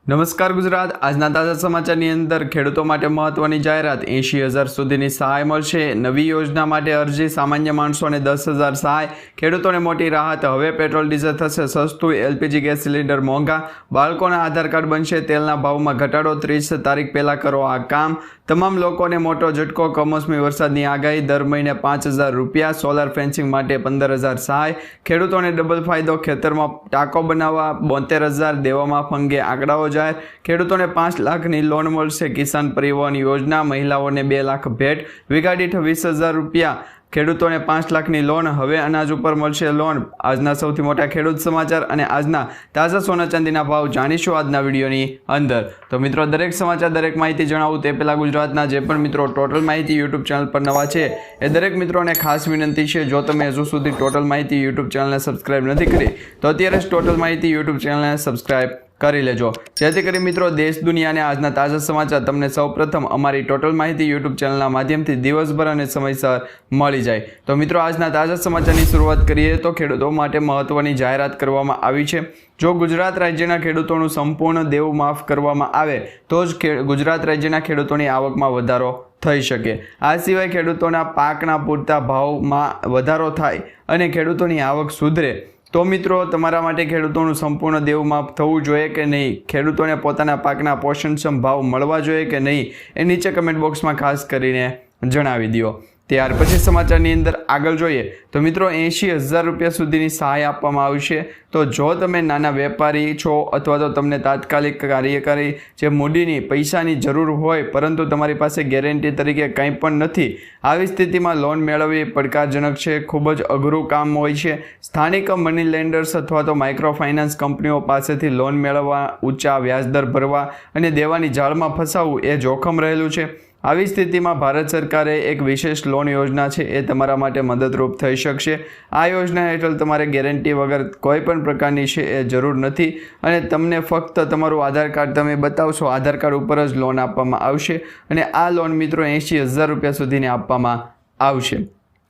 નમસ્કાર ગુજરાત। આજના તાજા સમાચારની અંદર ખેડૂતો માટે મહત્વની જાહેરાત। 80,000 સુધીની સહાય મળશે। નવી યોજના માટે અરજી। સામાન્ય માણસોને 10,000 સહાય। ખેડૂતોને મોટી રાહત। હવે પેટ્રોલ ડીઝલ થશે સસ્તું। એલપીજી ગેસ સિલિન્ડર મોંઘા। બાળકોના આધાર કાર્ડ બનશે। તેલના ભાવમાં ઘટાડો। 30 તારીખ પહેલાં કરો આ કામ। તમામ લોકોને મોટો ઝટકો। કમોસમી વરસાદની આગાહી। દર મહિને 5,000 રૂપિયા। સોલાર ફેન્સિંગ માટે 15,000 સહાય। ખેડૂતોને ડબલ ફાયદો। ખેતરમાં ટાંકો બનાવવા 72,000। દેવામાં ફંગે આંકડાઓ જાહેર। ખેડૂતોને 5 લાખની લોન મળશે। કિસાન પરિવહન યોજના। મહિલાઓને 2 લાખ ભેટ। વીઘા દીઠ 20,000 રૂપિયા। ખેડૂતોને 5 લાખની લોન। હવે અનાજ ઉપર મળશે લોન। આજના સૌથી મોટા ખેડૂત સમાચાર અને આજના તાજા સોના ચાંદીના ભાવ જાણીશું આજના વિડીયોની અંદર। તો મિત્રો, દરેક સમાચાર દરેક માહિતી જણાવું તે પહેલાં ગુજરાતના જે પણ મિત્રો ટોટલ માહિતી યુટ્યુબ ચેનલ પર નવા છે એ દરેક મિત્રોને ખાસ વિનંતી છે, જો તમે હજુ સુધી ટોટલ માહિતી યુટ્યુબ ચેનલને સબસ્ક્રાઇબ નથી કરી તો અત્યારે જ ટોટલ માહિતી યુટ્યુબ ચેનલને સબસ્ક્રાઇબ કરી લેજો, જેથી કરી મિત્રો દેશ દુનિયાને આજના તાજા સમાચાર તમને સૌપ્રથમ અમારી ટોટલ માહિતી યુટ્યુબ ચેનલના માધ્યમથી દિવસભર અને સમયસર મળી જાય। તો મિત્રો, આજના તાજા સમાચારની શરૂઆત કરીએ તો ખેડૂતો માટે મહત્વની જાહેરાત કરવામાં આવી છે। જો ગુજરાત રાજ્યના ખેડૂતોનું સંપૂર્ણ દેવું માફ કરવામાં આવે તો જ ગુજરાત રાજ્યના ખેડૂતોની આવકમાં વધારો થઈ શકે। આ સિવાય ખેડૂતોના પાકના પૂરતા ભાવમાં વધારો થાય અને ખેડૂતોની આવક સુધરે તો મિત્રો, તમારા માટે ખેડૂતોનું સંપૂર્ણ દેવું માફ થવું જોઈએ કે નહીં, ખેડૂતોને પોતાના પાકના પોષણક્ષમ ભાવ મળવા જોઈએ કે નહીં, એ નીચે કમેન્ટ બોક્સમાં ખાસ કરીને જણાવી દો। ત્યાર પછી સમાચારની અંદર આગળ જોઈએ તો મિત્રો, 80,000 રૂપિયા સુધીની સહાય આપવામાં આવશે। તો જો તમે નાના વેપારી છો અથવા તો તમને તાત્કાલિક કાર્યકારી જે મૂડીની પૈસાની જરૂર હોય પરંતુ તમારી પાસે ગેરંટી તરીકે કંઈ પણ નથી, આવી સ્થિતિમાં લોન મેળવવી પડકારજનક છે। ખૂબ જ અઘરું કામ હોય છે। સ્થાનિક મની લેન્ડર્સ અથવા તો માઇક્રો ફાઇનાન્સ કંપનીઓ પાસેથી લોન મેળવવા, ઊંચા વ્યાજદર ભરવા અને દેવાની જાળમાં ફસાવવું એ જોખમ રહેલું છે। આવી સ્થિતિમાં ભારત સરકારે એક વિશેષ લોન યોજના છે એ તમારા માટે મદદરૂપ થઈ શકશે। આ યોજના હેઠળ તમારે ગેરંટી વગર કોઈ પણ પ્રકારની છે એ જરૂર નથી અને તમને ફક્ત તમારું આધાર કાર્ડ તમે બતાવશો, આધાર કાર્ડ ઉપર જ લોન આપવામાં આવશે અને આ લોન મિત્રો 80,000 રૂપિયા સુધીની આપવામાં આવશે,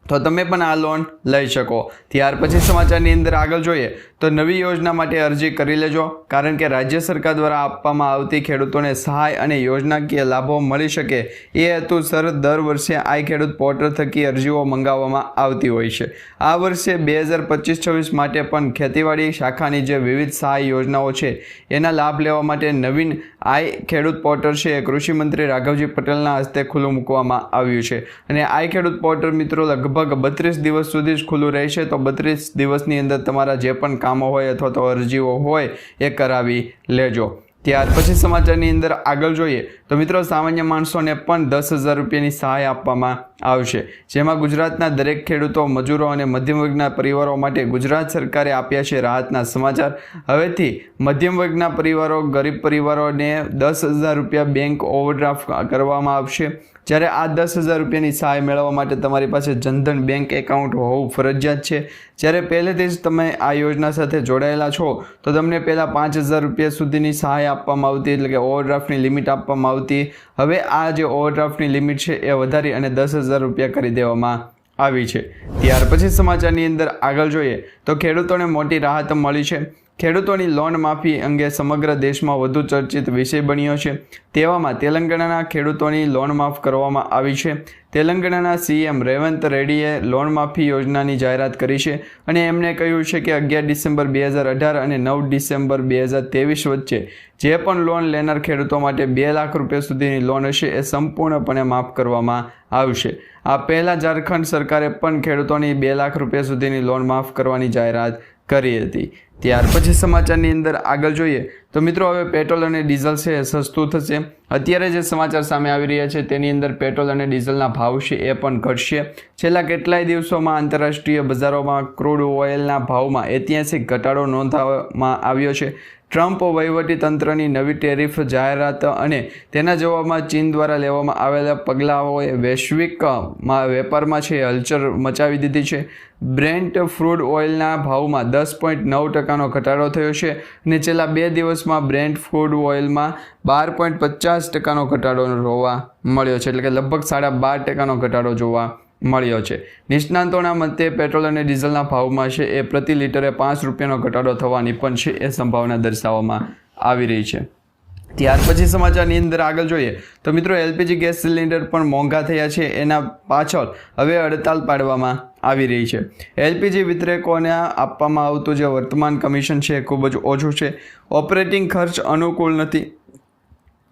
તો તમે પણ આ લોન લઈ શકો। ત્યાર પછી સમાચારની અંદર આગળ જોઈએ તો નવી યોજના માટે અરજી કરી લેજો, કારણ કે રાજ્ય સરકાર દ્વારા આપવામાં આવતી ખેડૂતોને સહાય અને યોજનાકીય લાભો મળી શકે એ હેતુસર દર વર્ષે આઈ ખેડૂત પોર્ટલ થકી અરજીઓ મંગાવવામાં આવતી હોય છે। આ વર્ષે 2025-26 માટે પણ ખેતીવાડી શાખાની જે વિવિધ સહાય યોજનાઓ છે એના લાભ લેવા માટે નવીન આઈ ખેડૂત પોર્ટલ છે એ કૃષિ મંત્રી રાઘવજી પટેલના હસ્તે ખુલ્લું મૂકવામાં આવ્યું છે અને આઈ ખેડૂત પોર્ટલ મિત્રો લગભગ 32 દિવસ સુધી જ ખુલ્લું રહેશે। તો 32 દિવસની અંદર તમારા જે પણ કામો હોય અથવા તો અરજીઓ હોય એ કરાવી લેજો। ત્યાર પછી સમાચારની અંદર આગળ જોઈએ તો મિત્રો, સામાન્ય માણસોને પણ 10,000 રૂપિયાની સહાય આપવામાં આવશે, જેમાં ગુજરાતના દરેક ખેડૂતો, મજૂરો અને મધ્યમ વર્ગના પરિવારો માટે ગુજરાત સરકારે આપ્યા છે રાહતના સમાચાર। હવેથી મધ્યમ વર્ગના પરિવારો, ગરીબ પરિવારોને 10,000 રૂપિયા બેંક ઓવરડ્રાફ્ટ કરવામાં આવશે। જ્યારે આ 10,000 રૂપિયાની સહાય મેળવવા માટે તમારી પાસે જનધન બેંક એકાઉન્ટ હોવું ફરજિયાત છે। જ્યારે પહેલેથી જ તમે આ યોજના સાથે જોડાયેલા છો તો તમને પહેલાં 5,000 રૂપિયા સુધીની સહાય આપવામાં આવતી, એટલે કે ઓવરડ્રાફ્ટની લિમિટ આપવામાં આવતી। હવે આ જે ઓવરડ્રાફ્ટની લિમિટ છે એ વધારી અને 10,000 રૂપિયા કરી દેવામાં આવી છે। ત્યાર પછી સમાચારની અંદર આગળ જોઈએ તો ખેડૂતોને મોટી રાહત મળી છે। ખેડૂતોની લોન માફી અંગે સમગ્ર દેશમાં વધુ ચર્ચિત વિષય બન્યો છે। તેવામાં તેલંગાણાના ખેડૂતોની લોન માફ કરવામાં આવી છે। તેલંગાણાના સીએમ રેવંત રેડ્ડીએ લોન માફી યોજનાની જાહેરાત કરી છે અને એમણે કહ્યું છે કે 11 ડિસેમ્બર 2018 અને 9 ડિસેમ્બર 2023 વચ્ચે જે પણ લોન લેનાર ખેડૂતો માટે 2 લાખ રૂપિયા સુધીની લોન હશે એ સંપૂર્ણપણે માફ કરવામાં આવશે। આ પહેલાં ઝારખંડ સરકારે પણ ખેડૂતોની 2 લાખ રૂપિયા સુધીની લોન માફ કરવાની જાહેરાત કરી હતી। ત્યાર પછી સમાચારની અંદર આગળ જોઈએ તો મિત્રો, હવે પેટ્રોલ અને ડીઝલ છે એ સસ્તું થશે। અત્યારે જે સમાચાર સામે આવી રહ્યા છે તેની અંદર પેટ્રોલ અને ડીઝલના ભાવ છે એ પણ ઘટશે। છેલ્લા કેટલાય દિવસોમાં આંતરરાષ્ટ્રીય બજારોમાં ક્રૂડ ઓઇલના ભાવમાં ઐતિહાસિક ઘટાડો નોંધવામાં આવ્યો છે। ટ્રમ્પ વહીવટીતંત્રની નવી ટેરિફ જાહેરાત અને તેના જવાબમાં ચીન દ્વારા લેવામાં આવેલા પગલાઓએ વૈશ્વિક વેપારમાં છે હલચલ મચાવી દીધી છે। બ્રેન્ટ ક્રૂડ ઓઇલના ભાવમાં 10.9%નો ઘટાડો થયો છે અને છેલ્લા 2 દિવસમાં બ્રેન્ટ ક્રૂડ ઓઇલમાં 12.50%નો ઘટાડો જોવા મળ્યો છે, એટલે કે લગભગ 12.5%નો ઘટાડો જોવા મળ્યો છે। નિષ્ણાંતોના મતે પેટ્રોલ અને ડીઝલના ભાવમાં છે એ પ્રતિ લીટરે 5 રૂપિયાનો ઘટાડો થવાની પણ છે એ સંભાવના દર્શાવવામાં આવી રહી છે। ત્યાર પછી સમાચારની અંદર આગળ જોઈએ તો મિત્રો એલપીજી ગેસ સિલિન્ડર પણ મોંઘા થયા છે, એના પાછળ હવે હડતાલ પાડવામાં આવી રહી છે. એલપીજી વિતરકોને આપવામાં આવતું જે વર્તમાન કમિશન છે એ ખૂબ જ ઓછું છે, ઓપરેટિંગ ખર્ચ અનુકૂળ નથી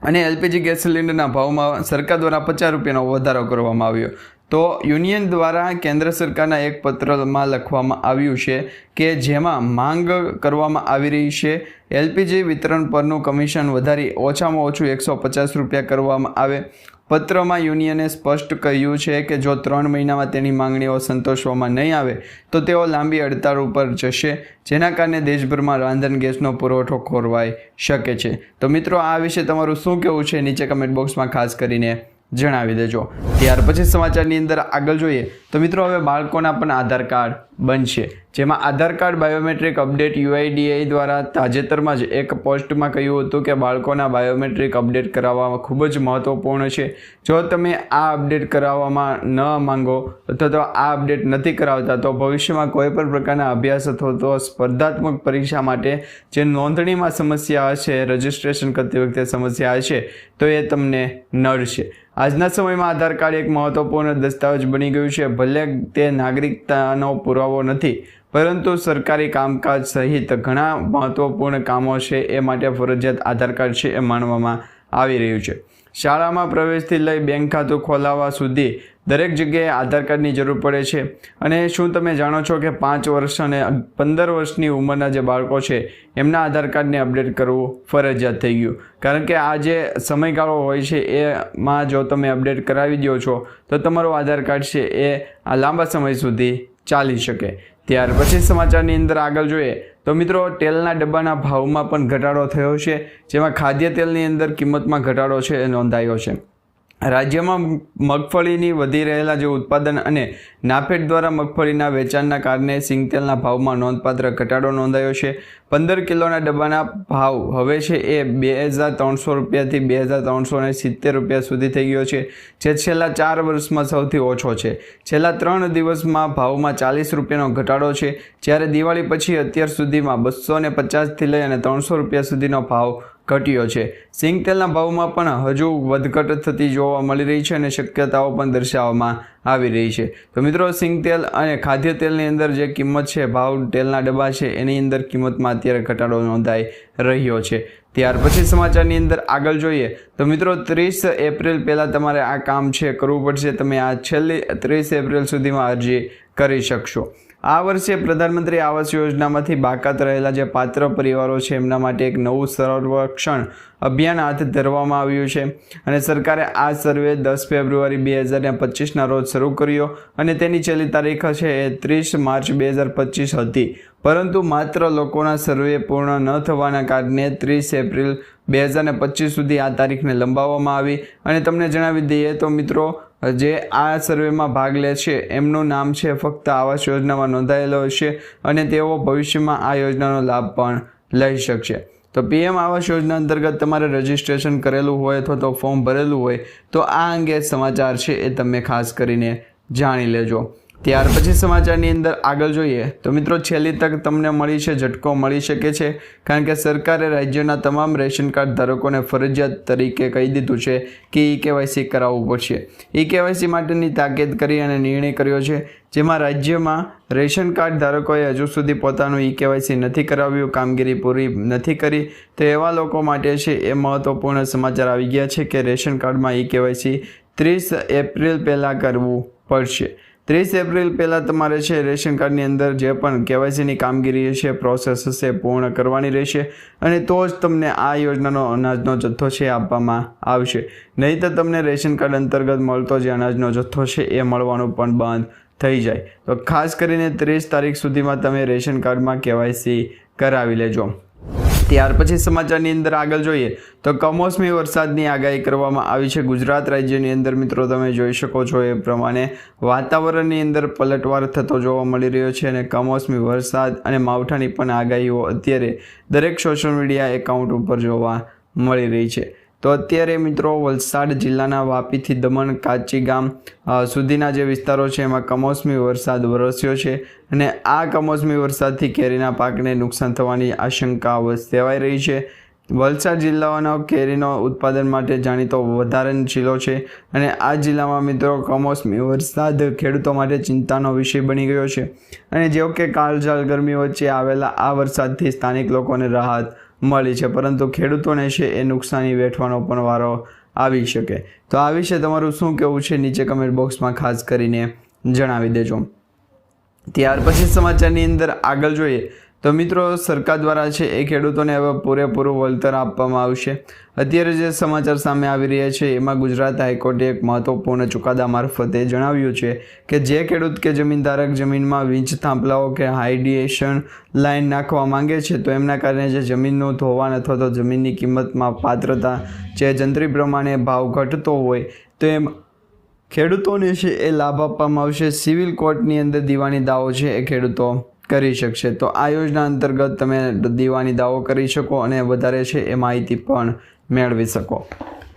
અને એલપીજી ગેસ સિલિન્ડરના ભાવમાં સરકાર દ્વારા 50 રૂપિયાનો વધારો કરવામાં આવ્યો. તો યુનિયન દ્વારા કેન્દ્ર સરકારના એક પત્રમાં લખવામાં આવ્યું છે કે જેમાં માંગ કરવામાં આવી રહી છે એલપીજી વિતરણ પરનું કમિશન વધારી ઓછામાં ઓછું 150 રૂપિયા કરવામાં આવે. પત્રમાં યુનિયને સ્પષ્ટ કહ્યું છે કે જો 3 મહિનામાં તેની માંગણીઓ સંતોષવામાં નહીં આવે તો તેઓ લાંબી હડતાળ ઉપર જશે, જેના કારણે દેશભરમાં રાંધણ ગેસનો પુરવઠો ખોરવાઈ શકે છે. તો મિત્રો આ વિશે તમારું શું કહેવું છે નીચે કમેન્ટ બોક્સમાં ખાસ કરીને જણાવી દેજો. ત્યાર પછી સમાચારની અંદર આગળ જોઈએ તો મિત્રો હવે બાળકોના પણ આધાર કાર્ડ બનશે, જેમાં આધાર કાર્ડ બાયોમેટ્રિક અપડેટ UIDAI દ્વારા તાજેતરમાં જ એક પોસ્ટમાં કહ્યું હતું કે બાળકોના બાયોમેટ્રિક અપડેટ કરાવવામાં ખૂબ જ મહત્વપૂર્ણ છે. જો તમે આ અપડેટ કરાવવામાં ન માંગો અથવા તો આ અપડેટ નથી કરાવતા તો ભવિષ્યમાં કોઈ પણ પ્રકારના અભ્યાસ અથવા તો સ્પર્ધાત્મક પરીક્ષા માટે જે નોંધણીમાં સમસ્યા હશે, રજિસ્ટ્રેશન કરતી વખતે સમસ્યા હશે તો એ તમને નડશે. આજના સમયમાં આધાર કાર્ડ એક મહત્વપૂર્ણ દસ્તાવેજ બની ગયું છે. ભલે તે નાગરિકતાનો પુરાવો નથી, પરંતુ સરકારી કામકાજ સહિત ઘણા મહત્વપૂર્ણ કામો છે એ માટે ફરજિયાત આધાર કાર્ડ છે એ માનવામાં આવી રહ્યું છે. શાળામાં પ્રવેશથી લઈ બેંક ખાતું ખોલાવવા સુધી દરેક જગ્યાએ આધાર કાર્ડની જરૂર પડે છે. અને શું તમે જાણો છો કે 5 વર્ષ અને 15 વર્ષની ઉંમરના જે બાળકો છે એમના આધાર કાર્ડને અપડેટ કરવું ફરજિયાત થઈ ગયું, કારણ કે આ જે સમયગાળો હોય છે એમાં જો તમે અપડેટ કરાવી દો છો તો તમારું આધાર કાર્ડ છે એ આ લાંબા સમય સુધી ચાલી શકે. ત્યાર પછી સમાચારની અંદર આગળ જોઈએ તો મિત્રો તેલના ડબ્બાના ભાવમાં પણ ઘટાડો થયો છે, જેમાં ખાદ્ય તેલની અંદર કિંમતમાં ઘટાડો છે એ નોંધાયો છે. રાજ્યમાં મગફળીની વધી રહેલા જે ઉત્પાદન અને નાફેડ દ્વારા મગફળીના વેચાણના કારણે સિંગતેલના ભાવમાં નોંધપાત્ર ઘટાડો નોંધાયો છે. 15 કિલોના ડબ્બાના ભાવ હવે છે એ 2300 રૂપિયાથી 2370 રૂપિયા સુધી થઈ ગયો છે, જે છેલ્લા 4 વર્ષમાં સૌથી ઓછો છે. છેલ્લા 3 દિવસમાં ભાવમાં 40 રૂપિયાનો ઘટાડો છે, જ્યારે દિવાળી પછી અત્યાર સુધીમાં 250થી લઈ અને 300 રૂપિયા સુધીનો ભાવ ઘટ્યો છે. સિંગતેલના ભાવમાં પણ હજુ વધઘટ થતી જોવા મળી રહી છે અને શક્યતાઓ પણ દર્શાવવામાં આવી રહી છે. તો મિત્રો સિંગતેલ અને ખાદ્ય તેલની અંદર જે કિંમત છે, ભાવ તેલના ડબ્બા છે એની અંદર કિંમતમાં અત્યારે ઘટાડો નોંધાઈ રહ્યો છે. ત્યાર પછી સમાચારની અંદર આગળ જોઈએ તો મિત્રો 30 એપ્રિલ પહેલાં તમારે આ કામ છે કરવું પડશે. તમે આ છેલ્લી 30 એપ્રિલ સુધીમાં અરજી કરી શકશો. આ વર્ષે પ્રધાનમંત્રી આવાસ યોજનામાંથી બાકાત રહેલા જે પાત્ર પરિવારો છે એમના માટે એક નવું સર્વેક્ષણ અભિયાન હાથ ધરવામાં આવ્યું છે અને સરકારે આ સર્વે 10 ફેબ્રુઆરી 2025ના રોજ શરૂ કર્યો અને તેની છેલ્લી તારીખ છે એ 30 માર્ચ 2025 હતી, પરંતુ માત્ર લોકોના સર્વે પૂર્ણ ન થવાના કારણે 30 એપ્રિલ 2025 સુધી આ તારીખને લંબાવવામાં આવી. અને તમને જણાવી દઈએ તો મિત્રો જે આ સર્વેમાં ભાગ લે છે એમનું નામ છે ફક્ત આવાસ યોજનામાં નોંધાયેલો હશે અને તેઓ ભવિષ્યમાં આ યોજનાનો લાભ પણ લઈ શકશે. તો PM આવાસ યોજના અંતર્ગત તમારે રજિસ્ટ્રેશન કરેલું હોય અથવા તો ફોર્મ ભરેલું હોય તો આ અંગે સમાચાર છે એ તમે ખાસ કરીને જાણી લેજો. ત્યાર પછી સમાચારની અંદર આગળ જોઈએ તો મિત્રો છેલ્લી તક તમને મળી છે, ઝટકો મળી શકે છે, કારણ કે સરકારે રાજ્યના તમામ રેશન કાર્ડ ધારકોને ફરજિયાત તરીકે કહી દીધું છે કે EKYC કરાવવું પડશે. EKYC માટેની તાકીદ કરી અને નિર્ણય કર્યો છે, જેમાં રાજ્યમાં રેશન કાર્ડ ધારકોએ હજુ સુધી પોતાનું EKYC નથી કરાવ્યું, કામગીરી પૂરી નથી કરી. તો એવા લોકો માટે છે એ મહત્વપૂર્ણ સમાચાર આવી ગયા છે કે રેશન કાર્ડમાં EKYC 30 એપ્રિલ પહેલાં કરવું પડશે. 30 એપ્રિલ પહેલાં તમારે છે રેશન કાર્ડની અંદર જે પણ KYCની કામગીરી છે, પ્રોસેસ હશે, પૂર્ણ કરવાની રહેશે અને તો જ તમને આ યોજનાનો અનાજનો જથ્થો છે આપવામાં આવશે. નહીં તો તમને રેશન કાર્ડ અંતર્ગત મળતો જે અનાજનો જથ્થો છે એ મળવાનું પણ બંધ થઈ જાય. તો ખાસ કરીને 30 તારીખ સુધીમાં તમે રેશન કાર્ડમાં KYC કરાવી લેજો. ત્યાર પછી સમાચારની અંદર આગળ જોઈએ તો કમોસમી વરસાદની આગાહી કરવામાં આવી છે ગુજરાત રાજ્યની અંદર. મિત્રો તમે જોઈ શકો છો એ પ્રમાણે વાતાવરણની અંદર પલટવાર થતો જોવા મળી રહ્યો છે અને કમોસમી વરસાદ અને માવઠાની પણ આગાહીઓ અત્યારે દરેક સોશિયલ મીડિયા એકાઉન્ટ ઉપર જોવા મળી રહી છે. તો અત્યારે મિત્રો વલસાડ જિલ્લાના વાપીથી દમણ કાચી ગામ સુધીના જે વિસ્તારો છે એમાં કમોસમી વરસાદ વરસ્યો છે અને આ કમોસમી વરસાદથી કેરીના પાકને નુકસાન થવાની આશંકા સેવાઈ રહી છે. વલસાડ જિલ્લાનો કેરીનો ઉત્પાદન માટે જાણીતો વધારે જિલ્લો છે અને આ જિલ્લામાં મિત્રો કમોસમી વરસાદ ખેડૂતો માટે ચિંતાનો વિષય બની ગયો છે અને જેવો કે કાળઝાળ ગરમી વચ્ચે આવેલા આ વરસાદથી સ્થાનિક લોકોને રાહત મળી છે, પરંતુ ખેડૂતોને છે એ નુકસાની વેઠવાનો પણ વારો આવી શકે. તો આ વિશે તમારું શું કહેવું છે નીચે કમેન્ટ બોક્સમાં ખાસ કરીને જણાવી દેજો. ત્યાર પછી સમાચારની અંદર આગળ જોઈએ તો મિત્રો સરકાર દ્વારા છે એ ખેડૂતોને હવે પૂરેપૂરું વળતર આપવામાં આવશે. અત્યારે જે સમાચાર સામે આવી રહ્યા છે એમાં ગુજરાત હાઈકોર્ટે એક મહત્વપૂર્ણ ચુકાદા મારફતે જણાવ્યું છે કે જે ખેડૂત કે જમીનધારક જમીનમાં વીજ થાંભલાઓ કે હાઇડ્રેશન લાઇન નાખવા માંગે છે તો એમના કારણે જે જમીનનું ધોવાણ અથવા તો જમીનની કિંમતમાં પાત્રતા જે જંત્રી પ્રમાણે ભાવ ઘટતો હોય તો એમ ખેડૂતોને છે એ લાભ આપવામાં આવશે. સિવિલ કોર્ટની અંદર દીવાની દાવો છે એ ખેડૂતો કરી શકશે. તો આ યોજના અંતર્ગત તમે દીવાની દાવો કરી શકો અને વધારે છે એ માહિતી પણ મેળવી શકો.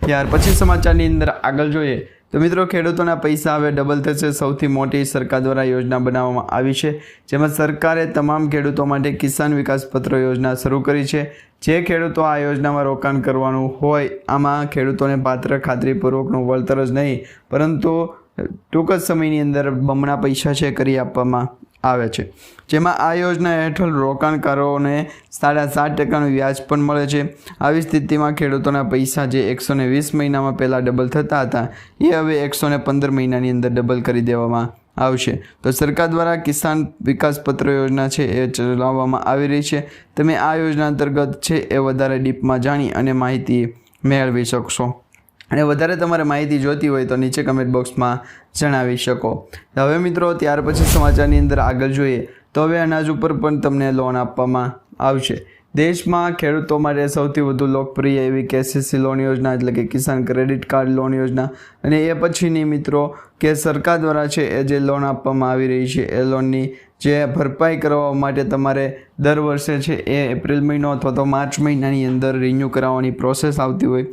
ત્યાર પછી સમાચારની અંદર આગળ જોઈએ તો મિત્રો ખેડૂતોના પૈસા હવે ડબલ થશે. સૌથી મોટી સરકાર દ્વારા યોજના બનાવવામાં આવી છે, જેમાં સરકારે તમામ ખેડૂતો માટે કિસાન વિકાસ પત્ર યોજના શરૂ કરી છે. જે ખેડૂતો આ યોજનામાં રોકાણ કરવાનું હોય આમાં ખેડૂતોને પાત્ર ખાતરીપૂર્વકનું વળતર જ નહીં પરંતુ ટૂંક જ સમયની અંદર બમણા પૈસા છે કરી આપવામાં આવે છે, જેમાં આ યોજના હેઠળ રોકાણકારોને 7.5% વ્યાજ પણ મળે છે. આવી સ્થિતિમાં ખેડૂતોના પૈસા જે 120 મહિનામાં પહેલાં ડબલ થતા હતા એ હવે 115 મહિનાની અંદર ડબલ કરી દેવામાં આવશે. તો સરકાર દ્વારા કિસાન વિકાસ પત્ર યોજના છે એ ચલાવવામાં આવી રહી છે. તમે આ યોજના અંતર્ગત છે એ વધારે ડીપમાં જાણી અને માહિતી મેળવી શકશો અને વધારે તમારે માહિતી જોઈતી હોય તો નીચે કમેન્ટ બોક્સમાં જણાવી શકો. હવે મિત્રો ત્યાર પછી સમાચારની અંદર આગળ જોઈએ તો હવે અનાજ ઉપર પણ તમને લોન આપવામાં આવશે. દેશમાં ખેડૂતો માટે સૌથી વધુ લોકપ્રિય એવી કેસીસી લોન યોજના એટલે કે કિસાન ક્રેડિટ કાર્ડ લોન યોજના અને એ પછીની મિત્રો કે સરકાર દ્વારા છે એ જે લોન આપવામાં આવી રહી છે એ લોનની જે ભરપાઈ કરવા માટે તમારે દર વર્ષે છે એ એપ્રિલ મહિનો અથવા તો માર્ચ મહિનાની અંદર રિન્યૂ કરાવવાની પ્રોસેસ આવતી હોય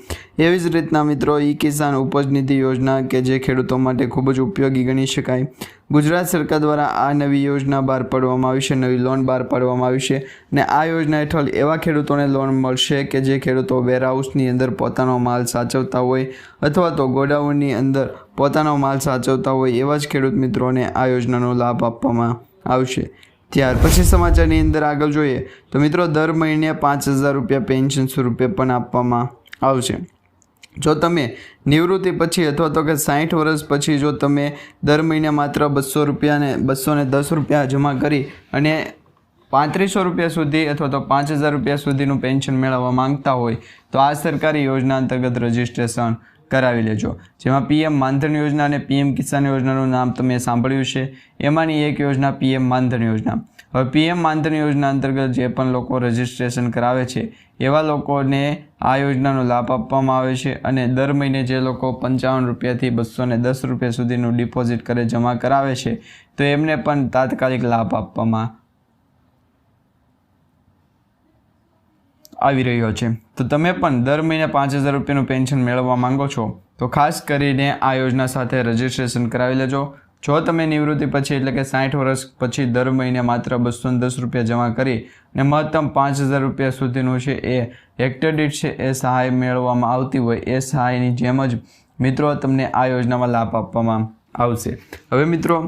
એવી જ રીતના મિત્રો ઈ કિસાન ઉપજ નિધિ યોજના કે જે ખેડૂતો માટે ખૂબ જ ઉપયોગી ગણી શકાય. ગુજરાત સરકાર દ્વારા આ નવી યોજના બહાર પાડવામાં આવી છે, નવી લોન બહાર પાડવામાં આવી છે અને આ યોજના હેઠળ એવા ખેડૂતોને લોન મળશે કે જે ખેડૂતો વેરહાઉસની અંદર પોતાનો માલ સાચવતા હોય અથવા તો ગોડાઉનની અંદર પોતાનો માલ સાચવતા હોય એવા જ ખેડૂત મિત્રોને આ યોજનાનો લાભ આપવામાં આવશે. ત્યાર પછી સમાચારની અંદર આગળ જોઈએ તો મિત્રો દર મહિને 5,000 રૂપિયા પેન્શન સ્વરૂપે પણ આપવામાં આવશે. જો તમે નિવૃત્તિ પછી અથવા તો કે 60 વર્ષ પછી જો તમે દર મહિને માત્ર 200 રૂપિયા ને 210 રૂપિયા જમા કરી અને 3500 રૂપિયા સુધી અથવા તો 5,000 રૂપિયા સુધીનું પેન્શન મેળવવા માંગતા હોય તો આ સરકારી યોજના અંતર્ગત રજિસ્ટ્રેશન કરાવી લેજો. જેમાં પીએમ માનધન યોજના અને પીએમ કિસાન યોજનાનું નામ તમે સાંભળ્યું છે. એમાંની એક યોજના પીએમ માનધન યોજના. હવે પીએમ માનધન યોજના અંતર્ગત જે પણ લોકો રજિસ્ટ્રેશન કરાવે છે એવા લોકોને આ યોજનાનો લાભ આપવામાં આવે છે અને દર મહિને જે લોકો 55 રૂપિયાથી 210 રૂપિયા સુધીનું ડિપોઝિટ કરે જમા કરાવે છે તો એમને પણ તાત્કાલિક લાભ આપવામાં આવી રહ્યો છે. તો તમે પણ દર મહિને 5,000 રૂપિયાનું પેન્શન મેળવવા માંગો છો તો ખાસ કરીને આ યોજના સાથે રજિસ્ટ્રેશન કરાવી લેજો. જો તમે નિવૃત્તિ પછી એટલે કે 60 વર્ષ પછી દર મહિને માત્ર 210 રૂપિયા જમા કરી અને મહત્તમ 5,000 રૂપિયા સુધીનું છે એ હેક્ટર દીઠ છે એ સહાય મેળવવામાં આવતી હોય એ સહાયની જેમ જ મિત્રો તમને આ યોજનામાં લાભ આપવામાં આવશે. હવે મિત્રો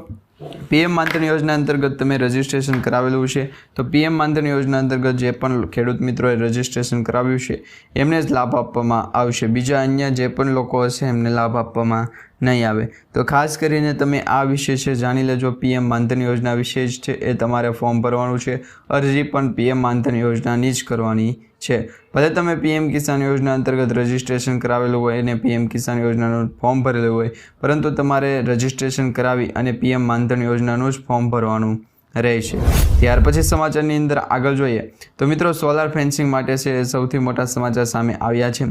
પીએમ માનધન યોજના અંતર્ગત તમે રજિસ્ટ્રેશન કરાવેલું છે તો પીએમ માનધન યોજના અંતર્ગત જે પણ ખેડૂત મિત્રોએ રજિસ્ટ્રેશન કરાવ્યું છે એમને જ લાભ આપવામાં આવશે. બીજા અન્ય જે પણ લોકો હશે એમને લાભ આપવામાં નહીં આવે. તો ખાસ કરીને તમે આ વિશે છે જાણી લેજો. પીએમ માનધન યોજના વિશે જ છે એ તમારે ફોર્મ ભરવાનું છે. અરજી પણ પીએમ માનધન યોજનાની જ કરવાની છે. ભલે તમે પીએમ કિસાન યોજના અંતર્ગત રજિસ્ટ્રેશન કરાવેલું હોય અને પીએમ કિસાન યોજનાનું ફોર્મ ભરેલું હોય પરંતુ તમારે રજિસ્ટ્રેશન કરાવી અને પીએમ માનધન યોજનાનું જ ફોર્મ ભરવાનું રહેશે. ત્યાર પછી સમાચારની અંદર આગળ જોઈએ તો મિત્રો સોલાર ફેન્સિંગ માટે છે સૌથી મોટા સમાચાર સામે આવ્યા છે.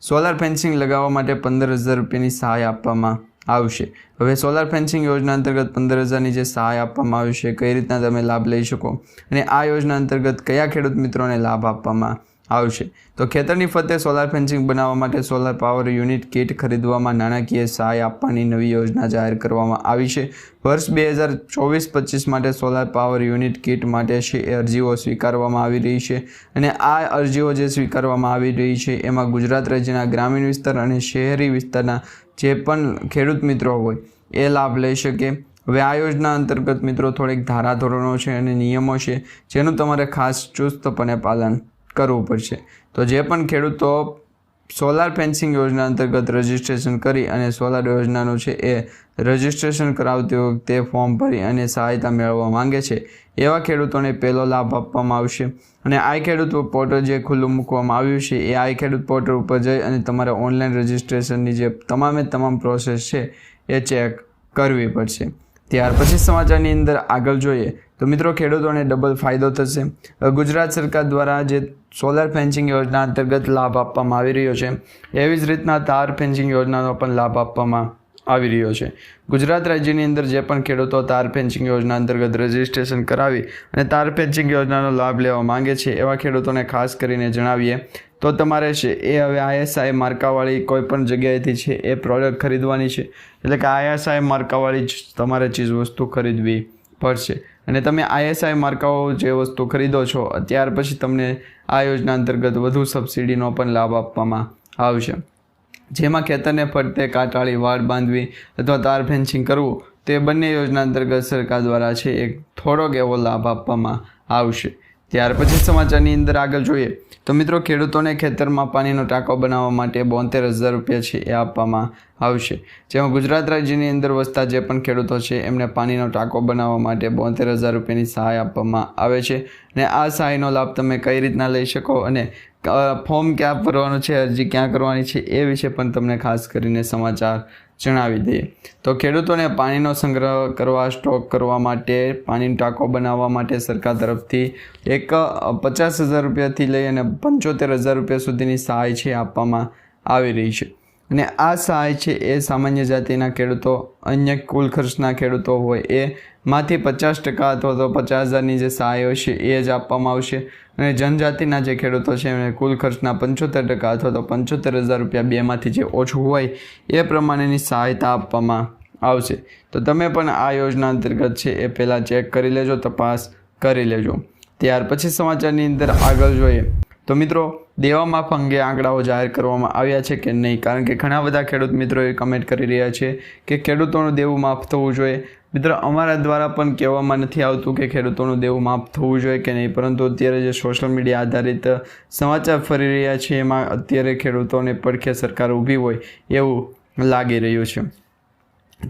સોલાર ફેન્સિંગ લગાવવા માટે 15,000 રૂપિયાની સહાય આપવામાં આવશે. હવે સોલાર ફેન્સિંગ યોજના અંતર્ગત 15,000ની જે સહાય આપવામાં આવશે કઈ રીતના તમે લાભ લઈ શકો અને આ યોજના અંતર્ગત કયા ખેડૂત મિત્રોને લાભ આપવામાં આવશે। તો ખેતરની ફરતે સોલાર ફેન્સિંગ બનાવવા માટે સોલાર પાવર યુનિટ કિટ ખરીદવામાં નાણાકીય સહાય આપવાની નવી યોજના જાહેર કરવામાં આવી છે। વર્ષ 2024-25 માટે સોલાર પાવર યુનિટ કિટ માટે છે એ અરજીઓ સ્વીકારવામાં આવી રહી છે અને આ અરજીઓ જે સ્વીકારવામાં આવી રહી છે એમાં ગુજરાત રાજ્યના ગ્રામીણ વિસ્તાર અને શહેરી વિસ્તારના જે પણ ખેડૂત મિત્રો હોય એ લાભ લઈ શકે। હવે આ યોજના અંતર્ગત મિત્રો થોડીક ધારાધોરણો છે અને નિયમો છે જેનું તમારે ખાસ ચુસ્તપણે પાલન કરવું પડશે। તો જે પણ ખેડૂતો સોલાર ફેન્સિંગ યોજના અંતર્ગત રજિસ્ટ્રેશન કરી અને સોલાર યોજનાનું છે એ રજિસ્ટ્રેશન કરાવતી વખતે ફોર્મ ભરી અને સહાયતા મેળવવા માંગે છે એવા ખેડૂતોને પહેલો લાભ આપવામાં આવશે। અને આઈ ખેડૂત પોર્ટલ જે ખુલ્લું મૂકવામાં આવ્યું છે એ આઈ ખેડૂત પોર્ટલ ઉપર જઈ અને તમારે ઓનલાઈન રજિસ્ટ્રેશનની જે તમામ પ્રોસેસ છે એ ચેક કરવી પડશે। ત્યાર પછી સમાચારની અંદર આગળ જોઈએ તો મિત્રો ખેડૂતોને ડબલ ફાયદો થશે। ગુજરાત સરકાર દ્વારા જે સોલાર ફેન્સિંગ યોજના અંતર્ગત લાભ આપવામાં આવી રહ્યો છે એવી જ રીતના તાર ફેન્સિંગ યોજનાનો પણ લાભ આપવામાં આવી રહ્યો છે। ગુજરાત રાજ્યની અંદર જે પણ ખેડૂતો તાર ફેન્સિંગ યોજના અંતર્ગત રજિસ્ટ્રેશન કરાવી અને તાર ફેન્સિંગ યોજનાનો લાભ લેવા માંગે છે એવા ખેડૂતોને ખાસ કરીને જણાવીએ તો તમારે છે એ હવે ISI માર્કાવાળી કોઈ પણ જગ્યાએથી છે એ પ્રોડક્ટ ખરીદવાની છે। એટલે કે ISI માર્કાવાળી જ તમારે ચીજ વસ્તુ ખરીદવી પડશે અને તમે ISI માર્કાઓ જે વસ્તુ ખરીદો છો ત્યાર પછી તમને આ યોજના અંતર્ગત વધુ સબસિડીનો પણ લાભ આપવામાં આવશે। જેમાં ખેતરને ફરતે કાંટાળી વાડ બાંધવી અથવા તાર ફેન્સિંગ કરવું તે બંને યોજના અંતર્ગત સરકાર દ્વારા છે એક થોડોક એવો લાભ આપવામાં આવશે। ત્યાર પછી સમાચારની અંદર આગળ જોઈએ તો મિત્રો ખેડૂતોને ખેતરમાં પાણીનો ટાંકો બનાવવા માટે 72,000 રૂપિયા છે એ આપવામાં આવશે। જેમાં ગુજરાત રાજ્યની અંદર વસતા જે પણ ખેડૂતો છે એમને પાણીનો ટાંકો બનાવવા માટે 72,000 રૂપિયાની સહાય આપવામાં આવે છે અને આ સહાયનો લાભ તમે કઈ રીતના લઈ શકો અને ફોર્મ ક્યાં ભરવાનું છે, અરજી ક્યાં કરવાની છે એ વિશે પણ તમને ખાસ કરીને સમાચાર જણાવી દઈએ। તો ખેડૂતોને પાણીનો સંગ્રહ કરવા, સ્ટોક કરવા માટે, પાણીનો ટાંકો બનાવવા માટે સરકાર તરફથી એક 50,000 રૂપિયાથી લઈ અને 75,000 રૂપિયા સુધીની સહાય છે આપવામાં આવી રહી છે અને આ સહાય છે એ સામાન્ય જાતિના ખેડૂતો, અન્ય કુલ ખર્ચના ખેડૂતો હોય એ માંથી 50% અથવા તો 50,000ની જે સહાય હોય છે એ જ આપવામાં આવશે અને જનજાતિના જે ખેડૂતો છે એમને કુલ ખર્ચના 75% અથવા તો 75,000 રૂપિયા બેમાંથી જે ઓછું હોય એ પ્રમાણેની સહાયતા આપવામાં આવશે। તો તમે પણ આ યોજના અંતર્ગત છે એ પહેલાં ચેક કરી લેજો, તપાસ કરી લેજો। ત્યાર પછી સમાચારની અંદર આગળ જોઈએ તો મિત્રો દેવા માફ અંગે આંકડાઓ જાહેર કરવામાં આવ્યા છે કે નહીં, કારણ કે ઘણા બધા ખેડૂત મિત્રોએ કમેન્ટ કરી રહ્યા છે કે ખેડૂતોનું દેવું માફ થવું જોઈએ। મિત્રો અમારા દ્વારા પણ કહેવામાં નથી આવતું કે ખેડૂતોનું દેવું માફ થવું જોઈએ કે નહીં, પરંતુ અત્યારે જે સોશિયલ મીડિયા આધારિત સમાચાર ફરી રહ્યા છે એમાં અત્યારે ખેડૂતોને પડખે સરકાર ઊભી હોય એવું લાગી રહ્યું છે।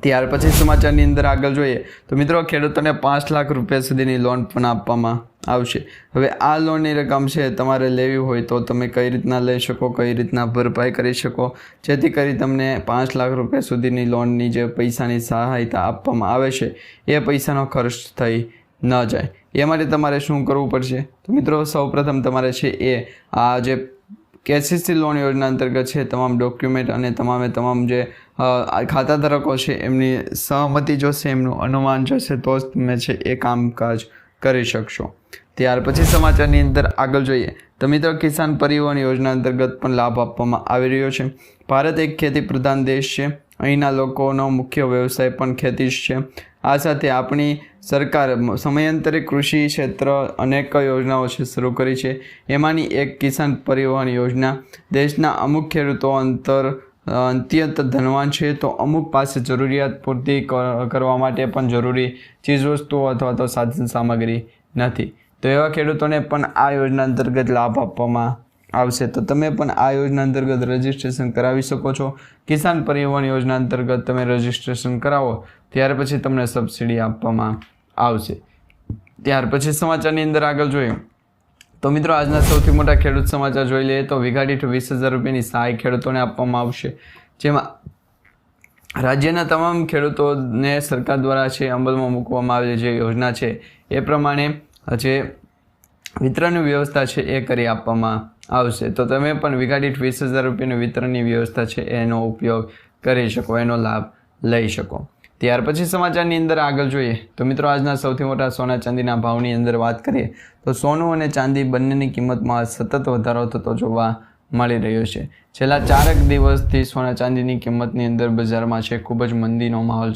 ત્યાર પછી સમાચારની અંદર આગળ જોઈએ તો મિત્રો ખેડૂતોને 5 લાખ રૂપિયા સુધીની લોન પણ આપવામાં આવશે। હવે આ લોનની રકમ છે તમારે લેવી હોય તો તમે કઈ રીતના લઈ શકો, કઈ રીતના ભરપાઈ કરી શકો જેથી કરી તમને 5 લાખ રૂપિયા સુધીની લોનની જે પૈસાની સહાયતા આપવામાં આવે છે એ પૈસાનો ખર્ચ થઈ ન જાય એ માટે તમારે શું કરવું પડશે? તો મિત્રો સૌપ્રથમ તમારે છે એ આ જે KCC લોન યોજના અંતર્ગત છે તમામ ડોક્યુમેન્ટ અને તમામ જે ખાતા ધારકો છે એમની સહમતિ જોશે, એમનું અનુમાન જોશે તો જ તમે છે એ કામકાજ કરી શકશો। ત્યાર પછી સમાચારની અંદર આગળ જોઈએ તો મિત્રો કિસાન પરિવહન યોજના અંતર્ગત પણ લાભ આપવામાં આવી રહ્યો છે। ભારત એક ખેતી પ્રધાન દેશ છે, અહીંના લોકોનો મુખ્ય વ્યવસાય પણ ખેતી જ છે। આ સાથે આપણી સરકાર સમયાંતરે કૃષિ ક્ષેત્ર અનેક યોજનાઓ છે શરૂ કરી છે, એમાંની એક કિસાન પરિવહન યોજના। દેશના અમુક ખેડૂતો અત્યંત ધનવાન છે તો અમુક પાસે જરૂરિયાત પૂર્તિ કરવા માટે પણ જરૂરી ચીજવસ્તુઓ અથવા તો સાધન સામગ્રી નથી, તો એવા ખેડૂતોને પણ આ યોજના અંતર્ગત લાભ આપવામાં આવશે। તો તમે પણ આ યોજના અંતર્ગત રજિસ્ટ્રેશન કરાવી શકો છો। કિસાન પરિવહન યોજના અંતર્ગત તમે રજિસ્ટ્રેશન કરાવો ત્યાર પછી તમને સબસિડી આપવામાં આવશે। ત્યાર પછી સમાચારની અંદર આગળ જોઈએ તો મિત્રો આજના સૌથી મોટા ખેડૂત સમાચાર જોઈ લઈએ તો વીઘા દીઠ 20,000 રૂપિયાની સહાય ખેડૂતોને આપવામાં આવશે, જેમાં રાજ્યના તમામ ખેડૂતોને સરકાર દ્વારા છે અમલમાં મૂકવામાં આવેલી જે યોજના છે એ પ્રમાણે જે વિતરણની વ્યવસ્થા છે એ કરી આપવામાં આવશે। તો તમે પણ વીઘા દીઠ 20,000 રૂપિયાની વિતરણની વ્યવસ્થા છે એનો ઉપયોગ કરી શકો, એનો લાભ લઈ શકો। ત્યાર પછી સમાચારની અંદર આગળ જોઈએ તો મિત્રો આજના સૌથી મોટા સોના ચાંદીના ભાવની અંદર વાત કરીએ તો સોનું અને ચાંદી બંનેની કિંમતમાં સતત વધારો થતો જોવા મળી રહ્યો છે. છેલ્લા 4 દિવસથી સોના ચાંદીની કિંમતની અંદર બજારમાં છે ખૂબ જ મંદીનો માહોલ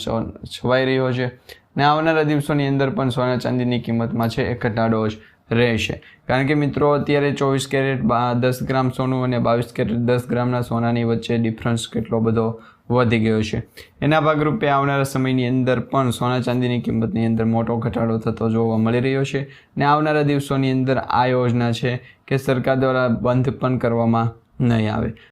છવાઈ રહ્યો છે અને આવનારા દિવસોની અંદર પણ સોના ચાંદીની કિંમતમાં છે એક ઘટાડો જ રહેશે. કારણ કે મિત્રો અત્યારે 24 કેરેટ 10 ગ્રામ સોનું અને 22 કેરેટ 10 ગ્રામના સોનાની વચ્ચે ડિફરન્સ કેટલો બધો વધી ગયો છે. એના ભાગરૂપે આવનારા સમયની અંદર પણ સોના ચાંદીની કિંમતની અંદર મોટો ઘટાડો થતો જોવા મળી રહ્યો છે અને આવનારા દિવસોની અંદર આ યોજના છે કે સરકાર દ્વારા બંધ પણ કરવામાં નહીં આવે.